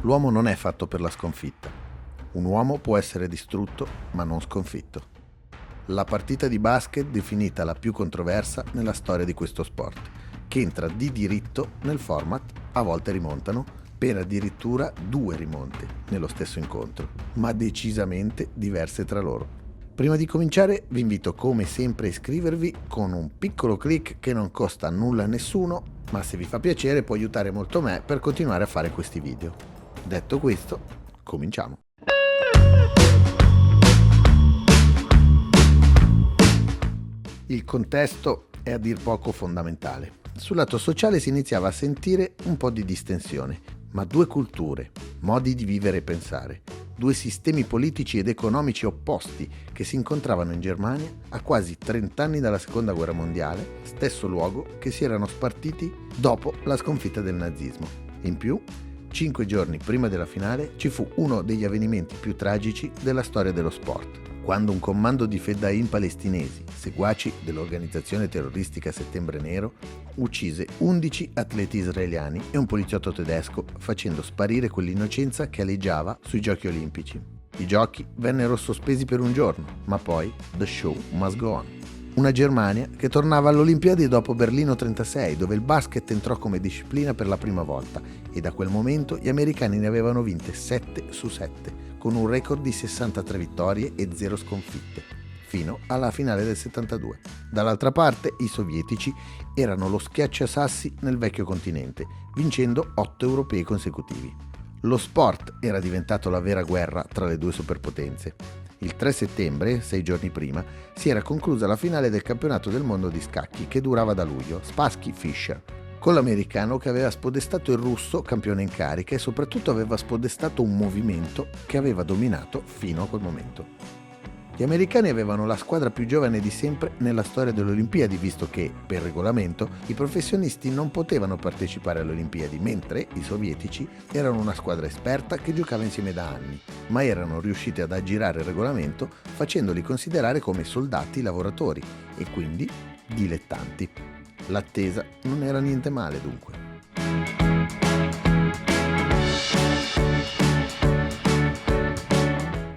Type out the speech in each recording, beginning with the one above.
L'uomo non è fatto per la sconfitta. Un uomo può essere distrutto, ma non sconfitto. La partita di basket definita la più controversa nella storia di questo sport, che entra di diritto nel format a volte rimontano, per addirittura 2 rimonte nello stesso incontro, ma decisamente diverse tra loro. Prima di cominciare vi invito come sempre a iscrivervi con un piccolo click che non costa nulla a nessuno, ma se vi fa piacere può aiutare molto me per continuare a fare questi video. Detto questo, cominciamo. Il contesto è a dir poco fondamentale. Sul lato sociale si iniziava a sentire un po' di distensione, ma 2 culture, modi di vivere e pensare, 2 sistemi politici ed economici opposti che si incontravano in Germania a quasi 30 anni dalla Seconda Guerra Mondiale, stesso luogo che si erano spartiti dopo la sconfitta del nazismo. In più, 5 giorni prima della finale ci fu uno degli avvenimenti più tragici della storia dello sport, quando un comando di feddain palestinesi, seguaci dell'organizzazione terroristica Settembre Nero, uccise 11 atleti israeliani e un poliziotto tedesco, facendo sparire quell'innocenza che aleggiava sui Giochi Olimpici. I giochi vennero sospesi per un giorno, ma poi the show must go on. Una Germania che tornava alle Olimpiadi dopo Berlino 36, dove il basket entrò come disciplina per la prima volta, e da quel momento gli americani ne avevano vinte 7 su 7, con un record di 63 vittorie e 0 sconfitte, fino alla finale del 72. Dall'altra parte, i sovietici erano lo schiacciasassi nel vecchio continente, vincendo 8 europei consecutivi. Lo sport era diventato la vera guerra tra le 2 superpotenze. Il 3 settembre, 6 giorni prima, si era conclusa la finale del campionato del mondo di scacchi che durava da luglio, Spassky-Fischer, con l'americano che aveva spodestato il russo campione in carica e soprattutto aveva spodestato un movimento che aveva dominato fino a quel momento. Gli americani avevano la squadra più giovane di sempre nella storia delle Olimpiadi, visto che, per regolamento, i professionisti non potevano partecipare alle Olimpiadi, mentre i sovietici erano una squadra esperta che giocava insieme da anni, ma erano riusciti ad aggirare il regolamento facendoli considerare come soldati lavoratori e quindi dilettanti. L'attesa non era niente male, dunque.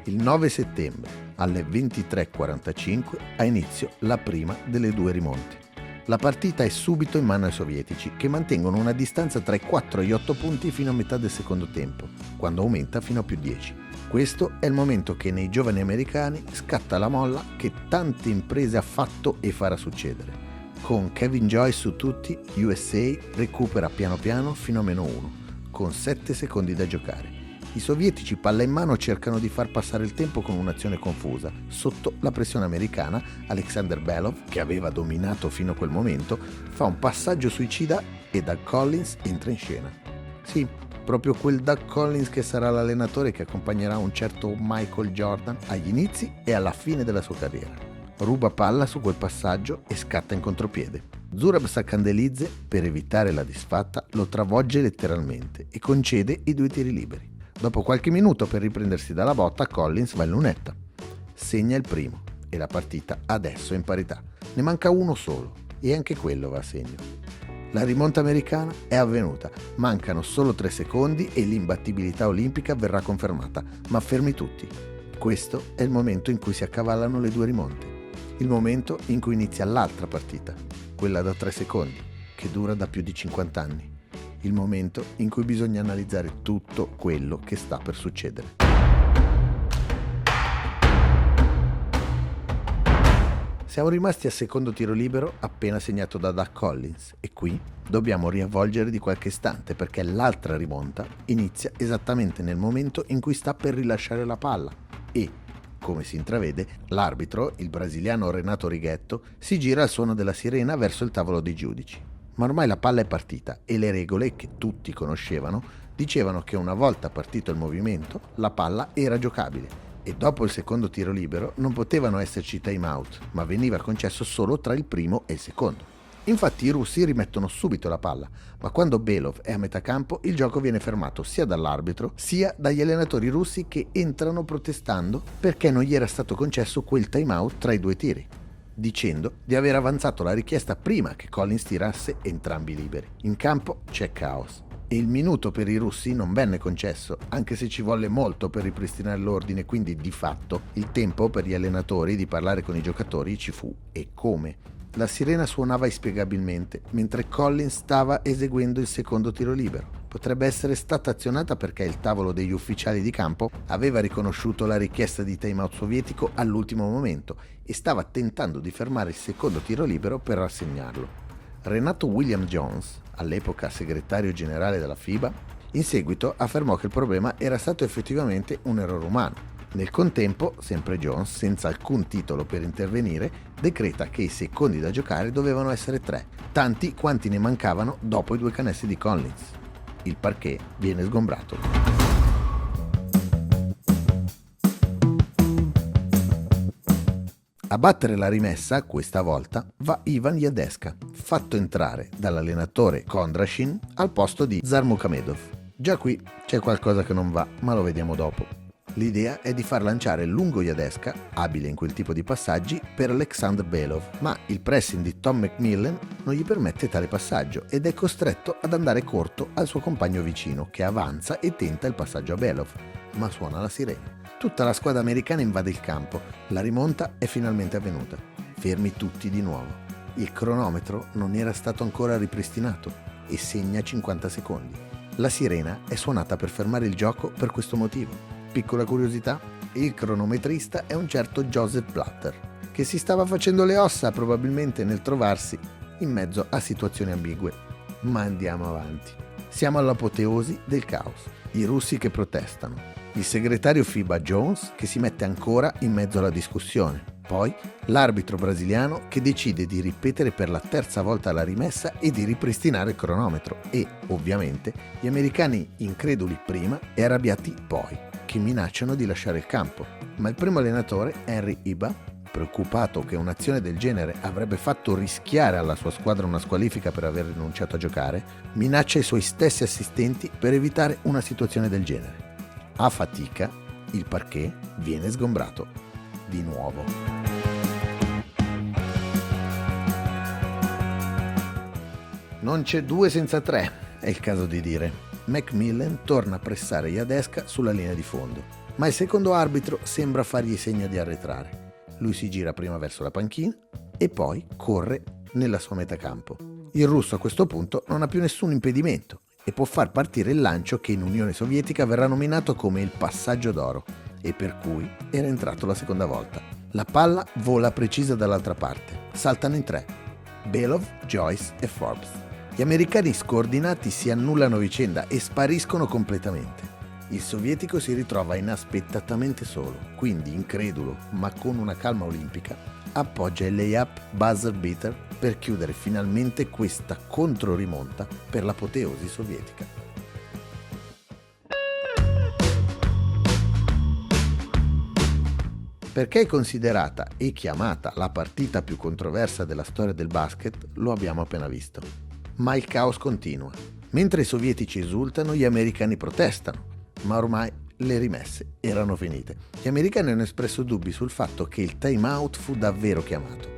Il 9 settembre, alle 23:45, ha inizio la prima delle 2 rimonte. La partita è subito in mano ai sovietici, che mantengono una distanza tra i 4 e gli 8 punti fino a metà del secondo tempo, quando aumenta fino a più 10. Questo è il momento che nei giovani americani scatta la molla che tante imprese ha fatto e farà succedere. Con Kevin Joyce su tutti, USA recupera piano piano fino a -1, con 7 secondi da giocare. I sovietici palla in mano cercano di far passare il tempo con un'azione confusa. Sotto la pressione americana, Alexander Belov, che aveva dominato fino a quel momento, fa un passaggio suicida e Doug Collins entra in scena. Sì, proprio quel Doug Collins che sarà l'allenatore che accompagnerà un certo Michael Jordan agli inizi e alla fine della sua carriera. Ruba palla su quel passaggio e scatta in contropiede. Zurab Sakandelidze, per evitare la disfatta, lo travolge letteralmente e concede i 2 tiri liberi. Dopo qualche minuto per riprendersi dalla botta, Collins va in lunetta. Segna il primo e la partita adesso è in parità. Ne manca uno solo e anche quello va a segno. La rimonta americana è avvenuta, mancano solo 3 secondi e l'imbattibilità olimpica verrà confermata, ma fermi tutti. Questo è il momento in cui si accavallano le 2 rimonte, il momento in cui inizia l'altra partita, quella da 3 secondi, che dura da più di 50 anni. Il momento in cui bisogna analizzare tutto quello che sta per succedere. Siamo rimasti al secondo tiro libero appena segnato da Doug Collins e qui dobbiamo riavvolgere di qualche istante perché l'altra rimonta inizia esattamente nel momento in cui sta per rilasciare la palla e, come si intravede, l'arbitro, il brasiliano Renato Righetto, si gira al suono della sirena verso il tavolo dei giudici. Ma ormai la palla è partita e le regole, che tutti conoscevano, dicevano che una volta partito il movimento, la palla era giocabile e dopo il secondo tiro libero non potevano esserci time out, ma veniva concesso solo tra il primo e il secondo. Infatti i russi rimettono subito la palla, ma quando Belov è a metà campo il gioco viene fermato sia dall'arbitro sia dagli allenatori russi che entrano protestando perché non gli era stato concesso quel time out tra i 2 tiri, dicendo di aver avanzato la richiesta prima che Collins tirasse entrambi liberi. In campo c'è caos. e il minuto per i russi non venne concesso, anche se ci volle molto per ripristinare l'ordine, quindi di fatto il tempo per gli allenatori di parlare con i giocatori ci fu, e come. La sirena suonava inspiegabilmente mentre Collins stava eseguendo il secondo tiro libero. Potrebbe essere stata azionata perché il tavolo degli ufficiali di campo aveva riconosciuto la richiesta di timeout sovietico all'ultimo momento e stava tentando di fermare il secondo tiro libero per rassegnarlo. Renato William Jones, all'epoca segretario generale della FIBA, in seguito affermò che il problema era stato effettivamente un errore umano. Nel contempo, sempre Jones, senza alcun titolo per intervenire, decreta che i secondi da giocare dovevano essere 3, tanti quanti ne mancavano dopo i 2 canestri di Collins. Il parquet viene sgombrato. A battere la rimessa, questa volta, va Ivan Yadeska, fatto entrare dall'allenatore Kondrashin al posto di Zarmukhamedov. Già qui c'è qualcosa che non va, ma lo vediamo dopo. L'idea è di far lanciare lungo Yadeska, abile in quel tipo di passaggi, per Alexander Belov, ma il pressing di Tom McMillan non gli permette tale passaggio ed è costretto ad andare corto al suo compagno vicino, che avanza e tenta il passaggio a Belov, ma suona la sirena. Tutta la squadra americana invade il campo, la rimonta è finalmente avvenuta. Fermi tutti di nuovo. Il cronometro non era stato ancora ripristinato e segna 50 secondi. La sirena è suonata per fermare il gioco per questo motivo. Piccola curiosità, il cronometrista è un certo Joseph Blatter, che si stava facendo le ossa probabilmente nel trovarsi in mezzo a situazioni ambigue. Ma andiamo avanti. Siamo all'apoteosi del caos. I russi che protestano. Il segretario FIBA Jones che si mette ancora in mezzo alla discussione. Poi l'arbitro brasiliano che decide di ripetere per la terza volta la rimessa e di ripristinare il cronometro. E, ovviamente, gli americani increduli prima e arrabbiati poi, che minacciano di lasciare il campo. Ma il primo allenatore, Henry Iba, preoccupato che un'azione del genere avrebbe fatto rischiare alla sua squadra una squalifica per aver rinunciato a giocare, minaccia i suoi stessi assistenti per evitare una situazione del genere. A fatica, il parquet viene sgombrato di nuovo. Non c'è 2 senza 3, è il caso di dire. McMillan torna a pressare Yadeska sulla linea di fondo, ma il secondo arbitro sembra fargli segno di arretrare. Lui si gira prima verso la panchina e poi corre nella sua metacampo. Il russo a questo punto non ha più nessun impedimento e può far partire il lancio che in Unione Sovietica verrà nominato come il passaggio d'oro e per cui era entrato la seconda volta. La palla vola precisa dall'altra parte. Saltano in 3: Belov, Joyce e Forbes. Gli americani scordinati si annullano a vicenda e spariscono completamente. Il sovietico si ritrova inaspettatamente solo, quindi incredulo, ma con una calma olimpica, appoggia il layup buzzer beater per chiudere finalmente questa controrimonta per l'apoteosi sovietica. Perché è considerata e chiamata la partita più controversa della storia del basket, lo abbiamo appena visto. Ma il caos continua. Mentre i sovietici esultano, gli americani protestano, ma ormai le rimesse erano finite. Gli americani hanno espresso dubbi sul fatto che il timeout fu davvero chiamato.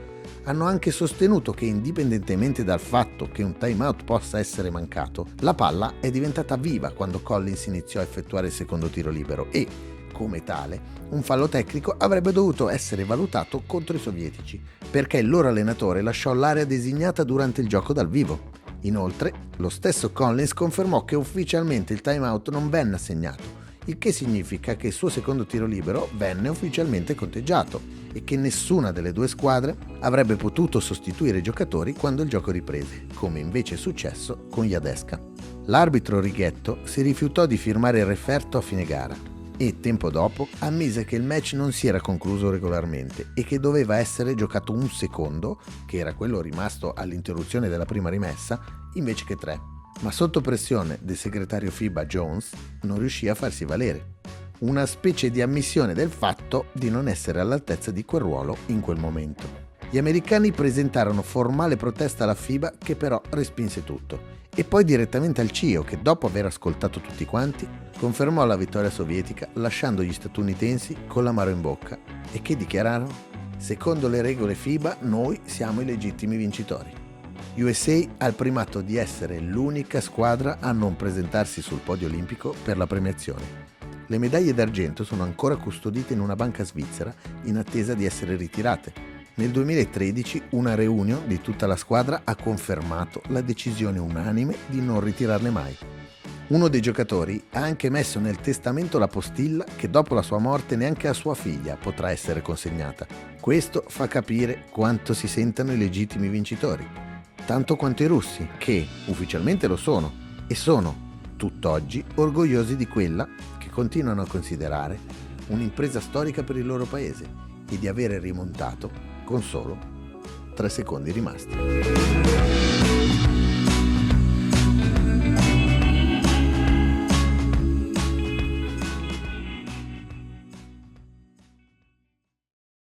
Hanno anche sostenuto che indipendentemente dal fatto che un timeout possa essere mancato, la palla è diventata viva quando Collins iniziò a effettuare il secondo tiro libero e, come tale, un fallo tecnico avrebbe dovuto essere valutato contro i sovietici, perché il loro allenatore lasciò l'area designata durante il gioco dal vivo. Inoltre, lo stesso Collins confermò che ufficialmente il timeout non venne assegnato, il che significa che il suo secondo tiro libero venne ufficialmente conteggiato e che nessuna delle due squadre avrebbe potuto sostituire i giocatori quando il gioco riprese, come invece è successo con Yadeska. L'arbitro Righetto si rifiutò di firmare il referto a fine gara e, tempo dopo, ammise che il match non si era concluso regolarmente e che doveva essere giocato un secondo, che era quello rimasto all'interruzione della prima rimessa, invece che 3. Ma sotto pressione del segretario FIBA Jones non riuscì a farsi valere. Una specie di ammissione del fatto di non essere all'altezza di quel ruolo in quel momento. Gli americani presentarono formale protesta alla FIBA che però respinse tutto e poi direttamente al CIO che, dopo aver ascoltato tutti quanti, confermò la vittoria sovietica lasciando gli statunitensi con l'amaro in bocca e che dichiararono: secondo le regole FIBA noi siamo i legittimi vincitori. USA ha il primato di essere l'unica squadra a non presentarsi sul podio olimpico per la premiazione. Le medaglie d'argento sono ancora custodite in una banca svizzera in attesa di essere ritirate. Nel 2013 una reunion di tutta la squadra ha confermato la decisione unanime di non ritirarle mai. Uno dei giocatori ha anche messo nel testamento la postilla che dopo la sua morte neanche a sua figlia potrà essere consegnata. Questo fa capire quanto si sentano i legittimi vincitori, tanto quanto i russi, che ufficialmente lo sono e sono tutt'oggi orgogliosi di quella che continuano a considerare un'impresa storica per il loro paese e di avere rimontato con solo 3 secondi rimasti.